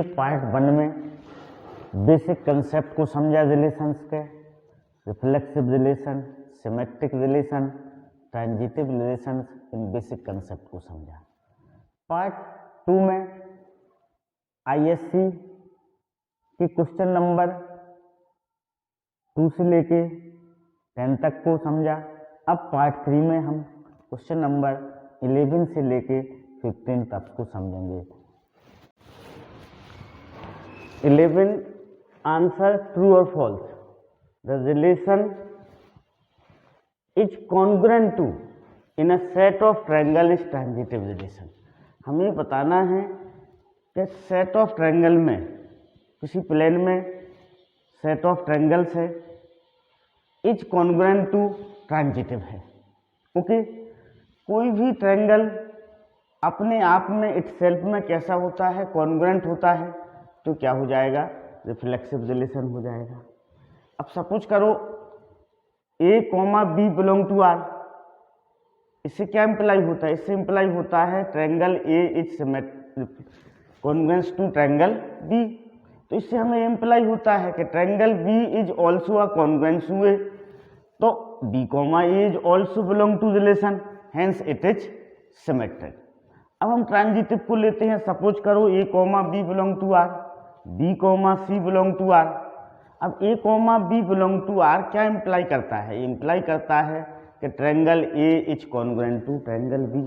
Part 1 में basic concept को समझा रिलेशंस के, reflexive relation, symmetric relation, transitive relations, इन बेसिक कंसेप्ट को समझा। पार्ट 2 में आईएससी की क्वेश्चन नंबर 2 से लेके 10 तक को समझा। अब पार्ट 3 में हम क्वेश्चन नंबर 11 से लेके 15 तक को समझेंगे। 11 आंसर ट्रू और false. The relation is congruent to in a set of triangle is transitive relation. हमें बताना है कि सेट ऑफ ट्रायंगल में, किसी प्लेन में सेट ऑफ ट्रायंगल्स है, इज कॉन्ग्रुएंट टू ट्रांजिटिव है। ओके, कोई भी ट्रायंगल अपने आप में इटसेल्फ में कैसा होता है, कॉन्ग्रुएंट होता है, तो क्या हो जाएगा, रिफ्लेक्सिव रिलेशन हो जाएगा। अब सपोज करो A comma B belong to R, इससे क्या इंप्लाई होता है, इससे इंप्लाई होता है triangle A is congruent to triangle B. तो इससे हमें इंप्लाई होता है कि triangle B is also a congruent to A, तो B comma A is also belong to relation, hence it is symmetric. अब हम ट्रांजिटिव को लेते हैं। सपोज करो A comma B belong to R, B comma C belong to R. अब A comma B belong to R क्या imply करता है, इंप्लाई करता है कि triangle A is congruent to triangle B,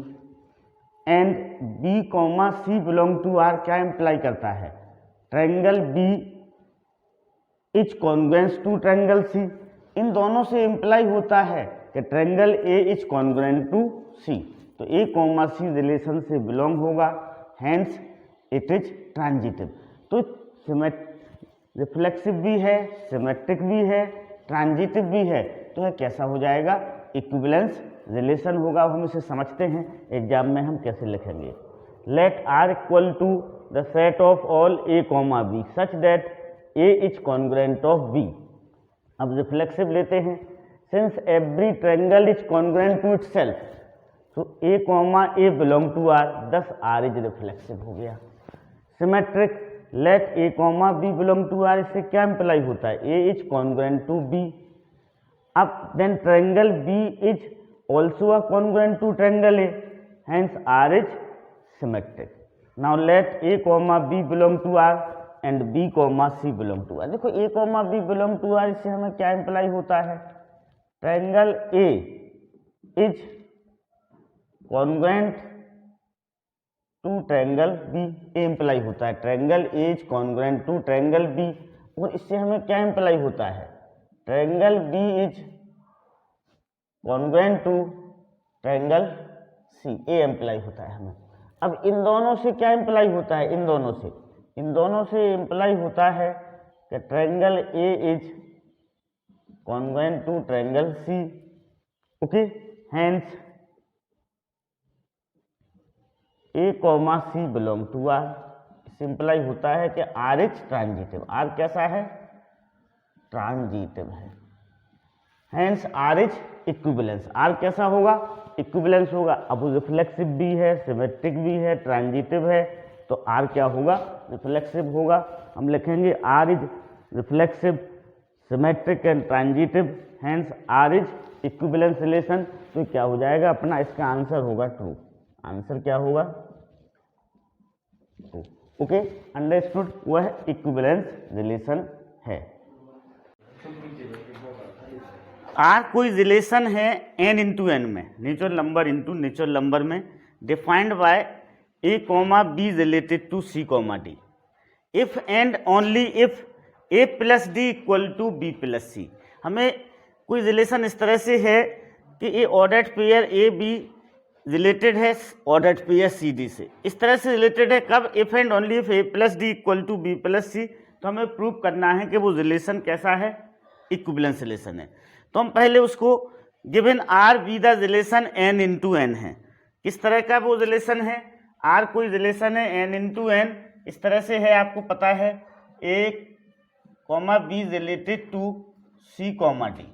and B comma C belong to R क्या imply करता है, triangle B is congruent to triangle C. इन दोनों से इंप्लाई होता है कि triangle A is congruent to C, तो ए कॉमा सी रिलेशन से बिलोंग होगा, हेंस इट इज ट्रांजिटिव। तो रिफ्लेक्सिव भी है, सिमेट्रिक भी है, ट्रांजिटिव भी है, तो यह कैसा हो जाएगा, इक्विवेलेंस रिलेशन होगा। हम इसे समझते हैं, एग्जाम में हम कैसे लिखेंगे। Let R equal to the set of all A comma B such that A is congruent of B. अब रिफ्लेक्सिव लेते हैं। Since every triangle is congruent to itself, तो A comma A belong to R, thus R is reflexive हो गया। Symmetric, let A comma B belong to R, इससे क्या imply होता है, A is congruent to B. अब then triangle B is also a congruent to triangle A, hence R is symmetric. Now let A comma B belong to R and B comma C belong to R. देखो A comma B belong to R, इससे हमें क्या imply होता है, triangle A is congruent to triangle B, ए imply होता है triangle A is congruent to triangle B. और इससे हमें क्या इंप्लाई होता है, triangle B is congruent to triangle C, A imply होता है हमें। अब इन दोनों से क्या इंप्लाई होता है, इन दोनों से इंप्लाई होता है कि triangle A is congruent to triangle C. Okay, hence A comma C belong to R. Simply होता है कि आर इज ट्रांजिटिव। आर कैसा है, ट्रांजिटिव है, hence R is equivalence. R कैसा होगा, इक्विवेलेंस होगा। अब रिफ्लेक्सिव भी है, सिमेट्रिक भी है, ट्रांजिटिव है, तो आर क्या होगा, रिफ्लेक्सिव होगा। हम लिखेंगे R is reflexive, symmetric and transitive, hence R is equivalence relation. तो क्या हो जाएगा अपना, इसका आंसर होगा ट्रू। आंसर क्या होगा, ट्रू। ओके, अंडरस्टूड, वह इक्विवेलेंस रिलेशन है। आर कोई रिलेशन है एन इंटू एन में, natural number into natural number में, defined by A comma B related to C comma D, if and only if A plus D equal to B plus C. हमें कोई relation इस तरह से है कि a ordered pair A B related है ordered pair C D से, इस तरह से रिलेटेड है। कब, if and only if A plus D equal to B plus C. तो हमें प्रूव करना है कि वो रिलेशन कैसा है, इक्विवेलेंस रिलेशन है। तो हम पहले उसको given R be the relation N into N है, किस तरह का वो रिलेशन है, आर कोई रिलेशन है एन इंटू एन, इस तरह से है, आपको पता है A comma B related to C comma D.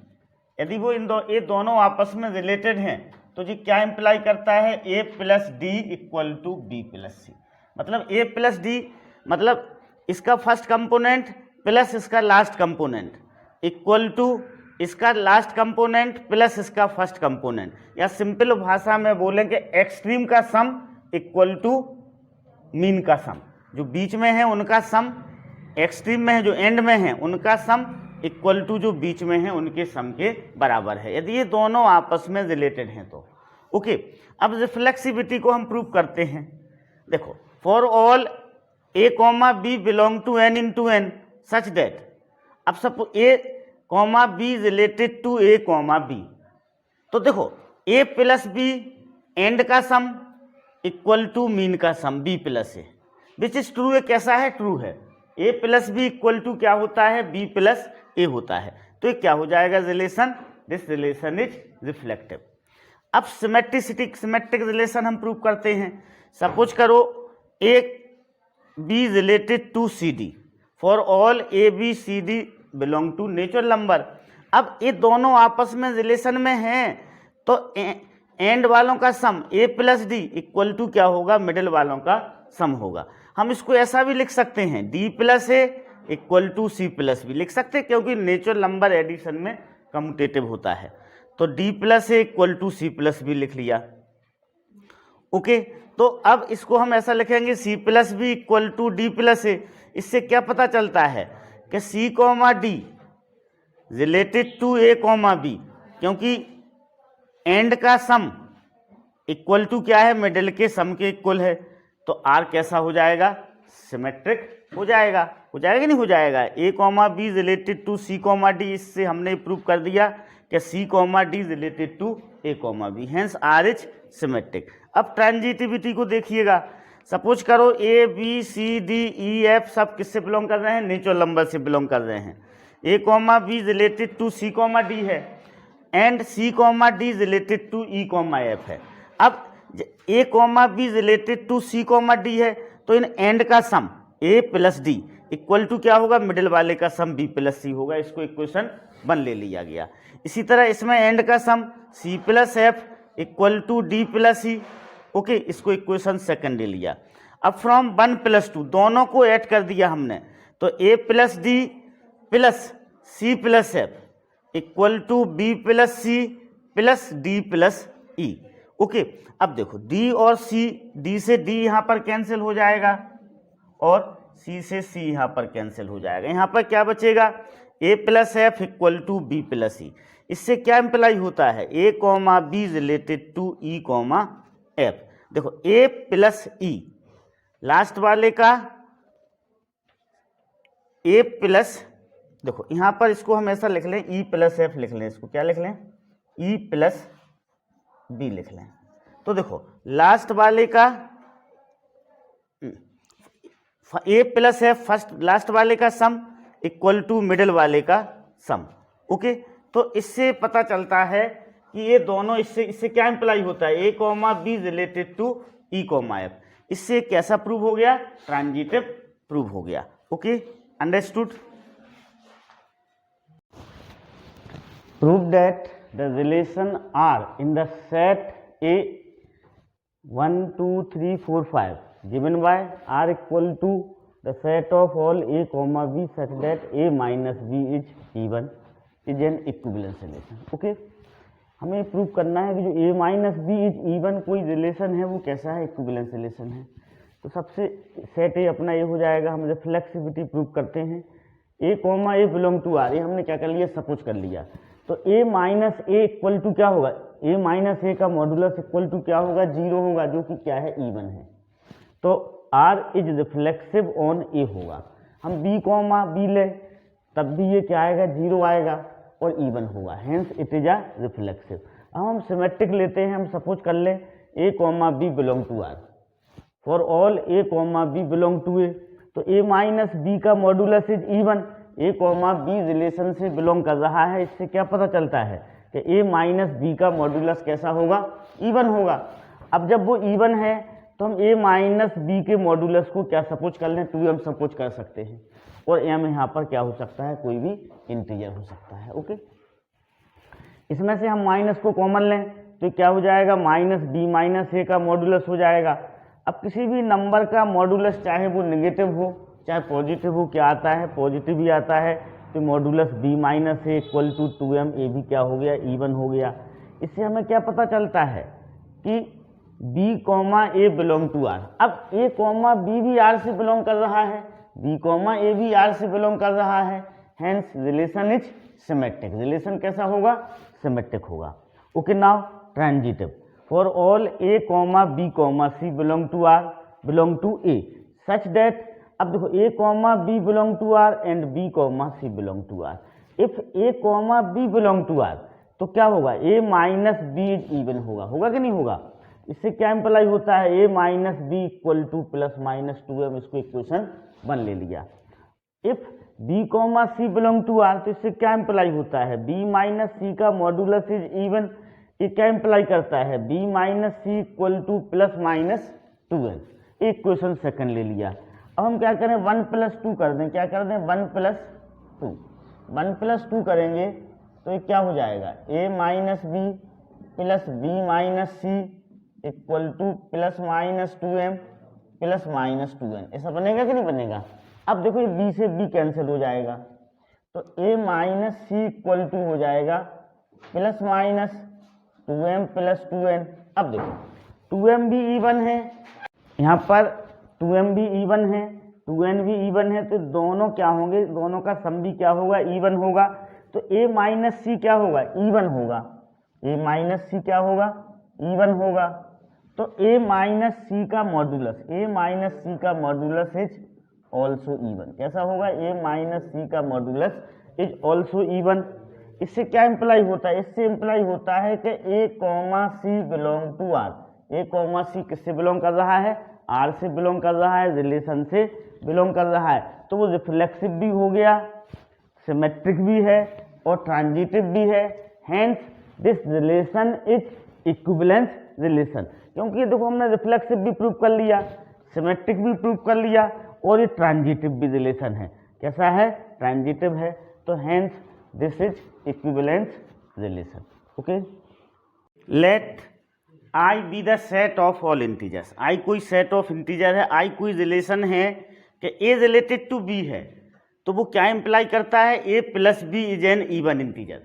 यदि वो ये दोनों आपस में रिलेटेड हैं तो जी क्या इंप्लाई करता है, A plus D equal to B plus C. मतलब ए प्लस डी मतलब इसका फर्स्ट कंपोनेंट प्लस इसका लास्ट कंपोनेंट इक्वल टू इसका लास्ट कंपोनेंट प्लस इसका फर्स्ट कंपोनेंट, या सिंपल भाषा में बोलेंगे एक्सट्रीम का सम इक्वल टू मीन का सम। जो बीच में है उनका सम, एक्सट्रीम में है जो एंड में है उनका सम इक्वल टू जो बीच में है उनके सम के बराबर है, यदि ये दोनों आपस में रिलेटेड हैं तो। ओके, अब रिफ्लेक्सिविटी को हम प्रूव करते हैं। देखो, for all a comma B belong to n into N such that, अब suppose a comma B related to a comma B, तो देखो a प्लस बी एंड का सम इक्वल टू मीन का sum b plus A, which is true है। कैसा है? True है। a plus B equal to क्या होता है? b प्लस ए होता है। तो ये क्या हो जाएगा relation? This relation is reflective. अब सिमेट्रिक रिलेशन हम प्रूव करते हैं। सपोज करो A B related to C D, for all A B C D belong to natural number. अब ये दोनों आपस में रिलेशन में हैं तो एंड वालों का sum A plus D equal to क्या होगा? मिडिल वालों का सम होगा। हम इसको ऐसा भी लिख सकते हैं D plus A equal to C plus B लिख सकते हैं, क्योंकि नेचुरल नंबर एडिशन में कम्यूटेटिव होता है। तो D plus A equal to C plus B लिख लिया। ओके, तो अब इसको हम ऐसा लिखेंगे C plus B equal to D plus A. इससे क्या पता चलता है कि C comma D related to A comma B, क्योंकि एंड का सम इक्वल टू क्या है? मिडिल के सम के इक्वल है। तो आर कैसा हो जाएगा? सिमेट्रिक हो जाएगा। हो जाएगा नहीं हो जाएगा? A comma B related to C comma D, इससे हमने प्रूव कर दिया कि C comma D related to A comma B, hence R is symmetric. अब ट्रांजिटिविटी को देखिएगा। सपोज करो A B C D E F सब किससे बिलोंग कर रहे हैं? नेचुरल नंबर से बिलोंग कर रहे हैं। A comma B related to C comma D है and C comma D related to E comma F है। अब A comma B related to C comma D है, तो इन एंड का sum A plus D equal to क्या होगा? Middle वाले का सम बी प्लस सी होगा। इसको इक्वेशन 1 ले लिया गया। इसी तरह इसमें एंड का sum C plus F equal to D plus C. Okay, इसको इक्वेशन 2 ले लिया। अब फ्रॉम 1 प्लस 2 दोनों को ऐड कर दिया हमने, तो A plus D plus C plus F equal to B plus C plus D plus E. Okay, अब देखो डी और सी, डी से डी यहाँ पर कैंसिल हो जाएगा और सी से सी यहाँ पर कैंसिल हो जाएगा। यहाँ पर क्या बचेगा? A plus F equal to B plus C. इससे क्या इम्प्लाई होता है? A comma B related to E comma F. देखो ए प्लस ई लास्ट वाले का ए प्लस, देखो यहाँ पर इसको हम ऐसा लिख लें ई प्लस एफ लिख लें। इसको क्या लिख लें? ई प्लस बी लिख लें। तो देखो लास्ट वाले का ए प्लस एफ फर्स्ट लास्ट वाले का सम इक्वल टू मिडिल वाले का सम। ओके, तो इससे पता चलता है कि ये दोनों, इससे क्या इम्प्लाई होता है? A comma B related to E comma F. इससे कैसा प्रूव हो गया? ट्रांजिटिव प्रूव हो गया। Okay, understood? Prove that the relation R in the set A 1 2 3 4 5 given by r equal to the set of all a comma b such that a minus b is even is an equivalence relation। Okay, हमें prove करना है कि जो a minus B is even कोई relation है वो कैसा है? इक्विवेलेंस रिलेशन है। तो सबसे सेट ए अपना ये हो जाएगा। हम रिफ्लेक्सिविटी प्रूव करते हैं। a comma A belong to R, ये हमने क्या कर लिया? सपोज कर लिया। तो a minus A equal to क्या होगा? a माइनस ए का मॉडुलस इक्वल टू क्या होगा? 0 होगा, जो कि क्या है? इवन है। तो R इज रिफ्लेक्सिव ऑन ए होगा। हम B कॉमा बी ले तब भी ये क्या आएगा? 0 आएगा और इवन होगा, hence it is a reflexive. अब हम सिमेट्रिक लेते हैं। हम सपोज कर लें A comma B belong to R, for all A comma B belong to A, तो A माइनस बी का modulus is even. A comma B relation से बिलोंग कर रहा है। इससे क्या पता चलता है कि A माइनस बी का मॉडुलस कैसा होगा? इवन होगा। अब जब वो इवन है तो हम a माइनस बी के मॉडुलस को क्या सपोज कर लें? 2 हम सपोज कर सकते हैं। और m यहाँ पर क्या हो सकता है? कोई भी इंटीजर हो सकता है। ओके, इसमें से हम माइनस को कॉमन लें तो क्या हो जाएगा? माइनस बी माइनस ए का मॉडुलस हो जाएगा। अब किसी भी नंबर का मॉडुलस चाहे वो नेगेटिव हो चाहे पॉजिटिव हो क्या आता है, पॉजिटिव ही आता है, तो modulus b minus A equal to 2m, ए भी क्या हो गया, इवन हो गया। इससे हमें क्या पता चलता है कि b comma A belong to r। अब a कॉमा b भी r से बिलोंग कर रहा है, b कॉमा ए भी r से बिलोंग कर रहा है, hence relation is symmetric. Relation कैसा होगा, सिमेट्रिक होगा। Okay, now transitive for all a comma b comma c belong to r belong to a such that, अब देखो a comma b belong to r and b comma c belong to r। If a comma b belong to r तो क्या होगा, a minus b is even होगा, होगा कि नहीं होगा। इससे क्या इम्प्लाई होता है, a minus B equal to plus minus 2m, इसको इक्वेशन 1 ले लिया। If b comma c belong to r तो इससे क्या इम्प्लाई होता है, b माइनस c का मॉडुलस इज इवन। ये क्या इम्प्लाई करता है, b minus C equal to plus minus 2n, equation second ले लिया। अब हम क्या करें, 1 प्लस 2 कर दें, क्या कर दें, 1 प्लस 2, 1 प्लस 2 करेंगे तो ये क्या हो जाएगा, a minus B plus B minus C equal to plus minus 2m plus minus 2n। ऐसा बनेगा कि नहीं बनेगा। अब देखो ये b से b कैंसिल हो जाएगा, तो a minus C equal to हो जाएगा plus minus 2m plus 2n। अब देखो 2m भी इवन है, यहाँ पर 2m भी इवन है, 2n भी इवन है, तो दोनों क्या होंगे, दोनों का सम भी क्या होगा, इवन होगा। तो a माइनस सी क्या होगा, इवन होगा, a माइनस सी क्या होगा, इवन होगा। तो a माइनस सी का मॉडुलस, a माइनस सी का मॉडुलस इज ऑल्सो इवन। कैसा होगा, a माइनस सी का मॉडुलस इज ऑल्सो इवन। इससे क्या इम्प्लाई होता है, इससे इम्प्लाई होता है कि a comma C belong to r। a comma C किससे बिलोंग कर रहा है, r से बिलोंग कर रहा है, रिलेशन से बिलोंग कर रहा है। तो वो रिफ्लेक्सिव भी हो गया, सिमेट्रिक भी है और ट्रांजिटिव भी है। Hence this relation is equivalence relation. क्योंकि देखो हमने रिफ्लेक्सिव भी प्रूव कर लिया, सिमेट्रिक भी प्रूव कर लिया और ये ट्रांजिटिव भी रिलेशन है। कैसा है, ट्रांजिटिव है। तो hence this is equivalence relation. Okay, let I be the set of all integers. I कोई सेट ऑफ इंटीजर है, आई कोई रिलेशन है कि ए रिलेटेड टू बी है, तो वो क्या इम्प्लाई करता है, A plus B is an even integer.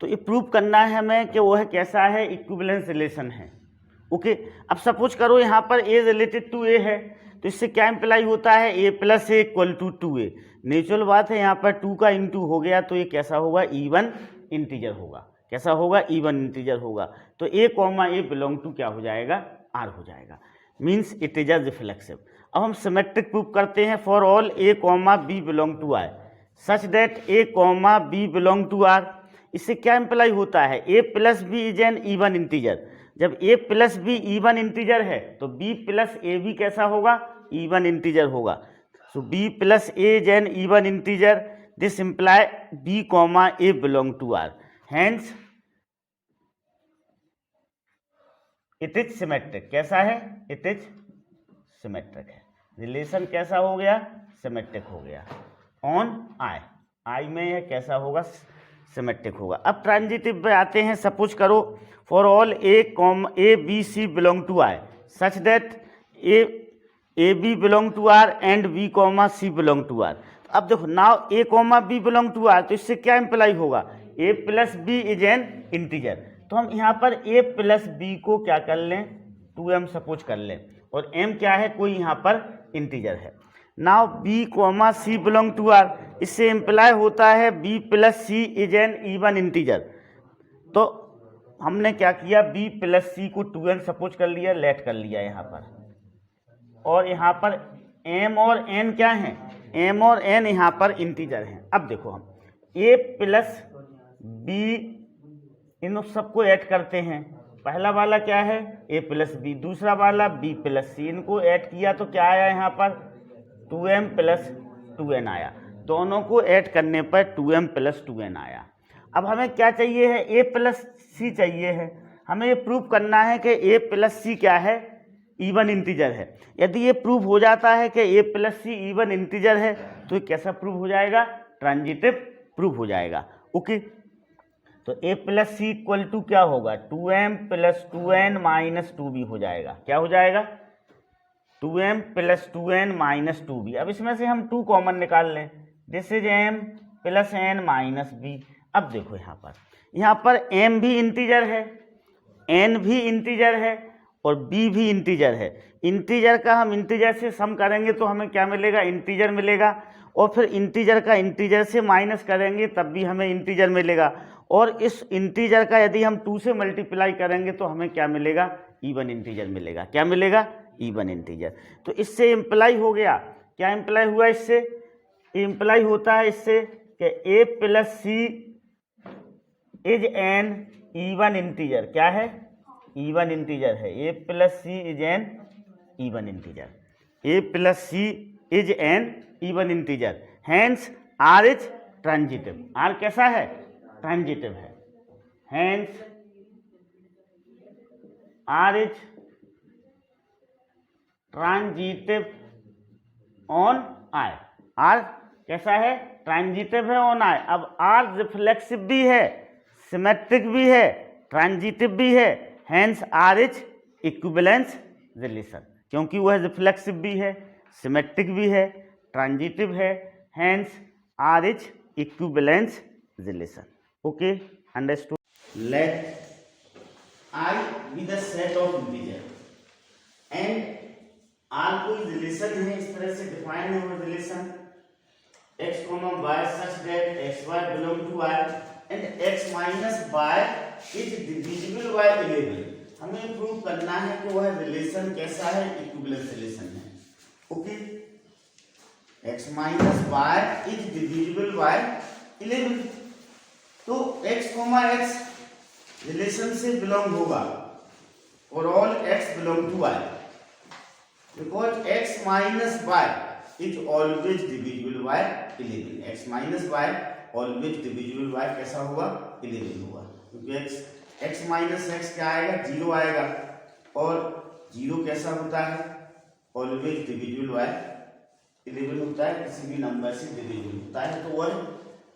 तो ये प्रूव करना है हमें कि वो है कैसा है, इक्विवेलेंस रिलेशन है। ओके, अब सपोज करो यहाँ पर ए रिलेटेड टू ए है, तो इससे क्या इम्प्लाई होता है, A plus A equal to 2a। Natural बात है, यहाँ पर 2 का इंटू हो गया तो ये कैसा होगा, इवन इंटीजर होगा। कैसा होगा, इवन इंटीजर होगा। तो a comma A belong to क्या हो जाएगा, r हो जाएगा, means it is a reflexive. अब हम सिमेट्रिक प्रूव करते हैं for all a comma B belong to i such that a comma B belong to r। इससे क्या इम्प्लाई होता है, a plus B is an even integer. जब a plus B even integer है तो b plus ए भी कैसा होगा, इवन इंटीजर होगा। So b plus A is an even integer, this imply b comma A belong to r। Hence it is symmetric. कैसा है, it is symmetric है। Relation कैसा हो गया, सिमेट्रिक हो गया ऑन आई। आई में यह कैसा होगा, सिमेट्रिक होगा। अब ट्रांजिटिव पे आते हैं। सपोज करो for all A B C belong to I such that A B belong to R and B comma C belong to R. अब देखो now A comma B belong to R, तो इससे क्या imply होगा, A plus B is an integer. तो हम यहाँ पर a प्लस बी को क्या कर लें, 2m सपोज कर लें, और m क्या है, कोई यहाँ पर इंटीजर है। Now b comma C belong to r, इससे इम्प्लाई होता है b plus C is an even integer. तो हमने क्या किया, b प्लस सी को 2n सपोज कर लिया, लेट कर लिया यहाँ पर, और यहाँ पर m और n क्या हैं, m और n यहाँ पर इंटीजर हैं। अब देखो हम a प्लस b इन सबको ऐड करते हैं। पहला वाला क्या है, a प्लस बी, दूसरा वाला b प्लस सी, इनको ऐड किया तो क्या आया यहाँ पर, 2m प्लस 2n आया। दोनों को ऐड करने पर 2m प्लस 2n आया। अब हमें क्या चाहिए है, a प्लस सी चाहिए है। हमें ये प्रूव करना है कि a प्लस सी क्या है, इवन इंटीजर है। यदि ये प्रूव हो जाता है कि a plus C even integer है तो ये कैसा प्रूव हो जाएगा, ट्रांजिटिव प्रूव हो जाएगा। ओके, तो a plus C equal to क्या होगा, 2m plus 2n minus 2b हो जाएगा। क्या हो जाएगा, 2m plus 2n minus 2b। अब इसमें से हम 2 कॉमन निकाल लें, this is m plus n minus b। अब देखो यहाँ पर m भी इंटीजर है, n भी इंटीजर है और b भी इंटीजर है। इंटीजर का हम इंटीजर से सम करेंगे तो हमें क्या मिलेगा, इंटीजर मिलेगा, और फिर इंटीजर का इंटीजर से माइनस करेंगे तब भी हमें इंटीजर मिलेगा, और इस इंटीजर का यदि हम 2 से मल्टीप्लाई करेंगे तो हमें क्या मिलेगा, इवन इंटीजर मिलेगा। क्या मिलेगा, इवन इंटीजर। तो इससे इम्प्लाई हो गया, क्या इम्प्लाई हुआ इससे, इम्प्लाई होता है इससे कि a plus C is an even integer. क्या है, इवन इंटीजर है। a plus C is an even integer, a plus C is an even integer, hence r is transitive. r कैसा है, ट्रांजिटिव है, hence r is transitive on i। r कैसा है, transitive है on i। अब r reflexive भी है, symmetric भी है, ट्रांजिटिव भी है, hence r is equivalence relation. क्योंकि वह रिफ्लेक्सिव भी है, सिमेट्रिक भी है, ट्रांजिटिव है, hence r is equivalence relation. Okay, understood. Let I be the set of integer and R कोई रिलेशन है, इस तरह से डिफाइन है वो relation x, y such that x y belong to I and x minus y is divisible by 11। हमें prove करना है कि वह रिलेशन कैसा है, इक्विवेलेंस रिलेशन है। Okay, x minus y is divisible by 11। तो x, x रिलेशन से बिलोंग होगा और all x belong to y, because x minus y is always divisible by 11। x minus y always divisible by कैसा होगा, 11 होगा, क्योंकि x minus x क्या आएगा, 0 आएगा, और 0 कैसा होता है, ऑलवेज डिविजिबल बाय 11 होता है, किसी भी नंबर से डिविजिबल होता है, तो वह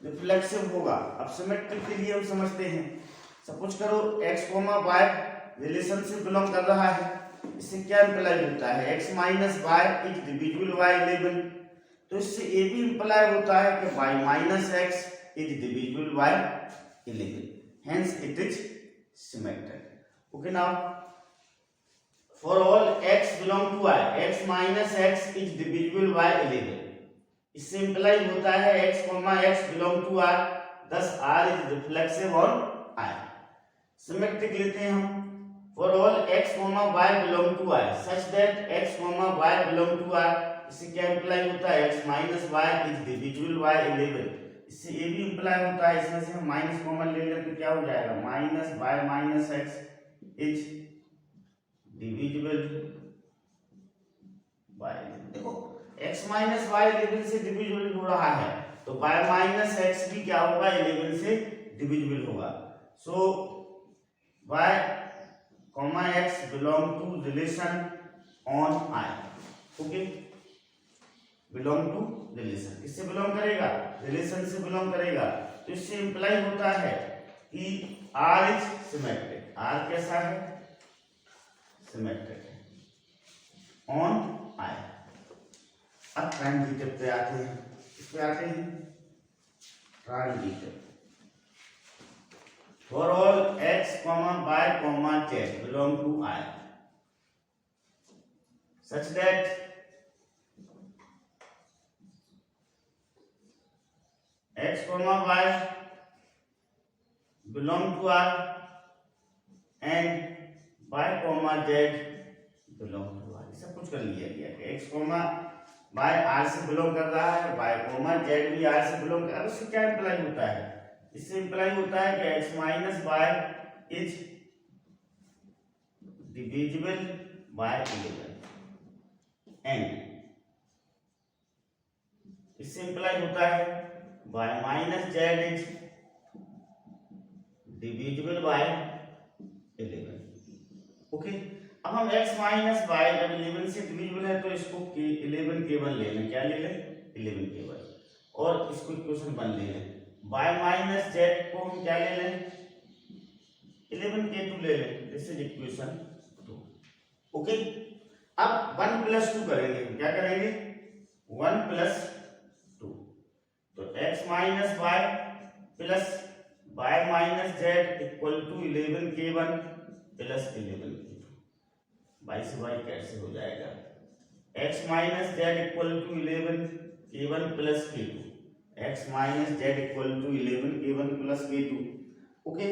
रिफ्लेक्सिव होगा। अब सिमेट्रिक के लिए हम समझते हैं, सपोज करो x, y रिलेशन से बिलोंग कर रहा है, इससे क्या इंप्लाई होता है, x minus y is divisible by 11। तो इससे ये भी इंप्लाई होता है कि y minus x is divisible by 11, hence it is symmetric. Okay, now for all x belong to y, x minus x is divisible by 11। इससे imply होता है x, x belong to r, thus r is reflexive on i। Symmetric लेते हैं हम, for all x, y belong to i such that x, y belong to r। इससे क्या imply होता है, x minus y is divisible by 11। इससे ये भी इंप्लाई होता है, इसमें से हम माइनस कॉमन ले लें तो क्या हो जाएगा, minus y minus x is divisible bye. देखो x माइनस y 11 से डिविजिबल हो रहा है, तो y माइनस x भी क्या होगा, 11 से डिविजिबल होगा। So y, x belong to relation on I। Okay, belong to relation, किससे बिलोंग करेगा, रिलेशन से बिलोंग करेगा। तो इससे इंप्लाई होता है कि R इज सिमेट्रिक। R कैसा है, सिमेट्रिक है ऑन I। अब ट्रांजिटिव पे आते हैं, इस पे आते हैं transitive. For all x, y, z belong to I, such that x, y belong to R and y, z belong to R। सब कुछ कर लिया गया कि x, y R से बिलोंग कर रहा है, y, z भी R से बिलोंग कर रहा है। उससे क्या इंप्लाई होता है, इससे इंप्लाई होता है कि x minus y is divisible by 11 and इससे इंप्लाई होता है y minus z is divisible by 11। Okay, अब हम x माइनस y जब 11 से डिविजिबल है तो इसको 11 केवल ले लें, क्या ले लें, 11 केवल, और इसको इक्वेशन 1 ले लें। y माइनस z को हम क्या ले लें, 11 k2 ले लें, दिस इज इक्वेशन 2। ओके, अब 1 + 2 करेंगे, क्या करेंगे 1 + 2, तो x - y plus y - z equal to 11k1 plus 11k2। y से y कैसे हो जाएगा, x - z equal to 11k1 plus k2, x - z equal to 11k1 plus k2। Okay,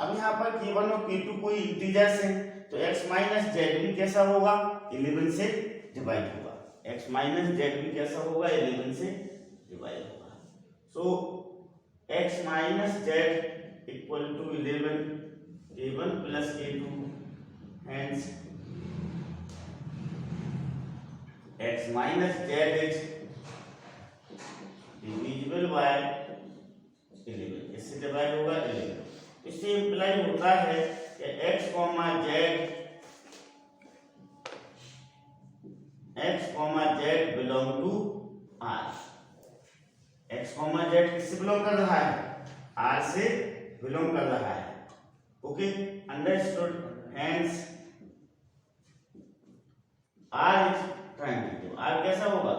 अब यहाँ पर k1 और k2 कोई इंटीजर्स हैं, तो x - z भी कैसा होगा 11 से डिवाइड होगा, x - z भी कैसा होगा 11 से डिवाइड होगा। So x - z equal to 11 k1 plus k2, hence x - z is divisible by 11, इससे डिवाइड होगा 11। इससे इंप्लाई होता है कि x, z belong to R। x, z किससे बिलोंग कर रहा है, R से बिलोंग कर रहा है। Okay, understood. Hence R is transitive. R कैसा होगा,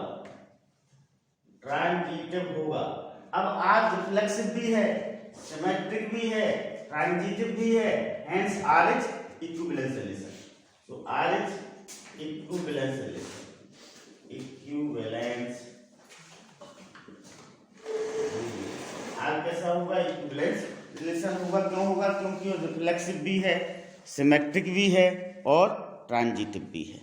ट्रांजिटिव होगा। अब R रिफ्लेक्सिव भी है, सिमेट्रिक भी है, ट्रांजिटिव भी है, hence R is equivalence relation. So R is equivalence relation, equivalence R कैसा होगा, इक्विवेलेंस रिलेशन होगा। क्यों होगा, क्योंकि वो रिफ्लेक्सिव भी है, सिमेट्रिक भी है और ट्रांजिटिव भी है।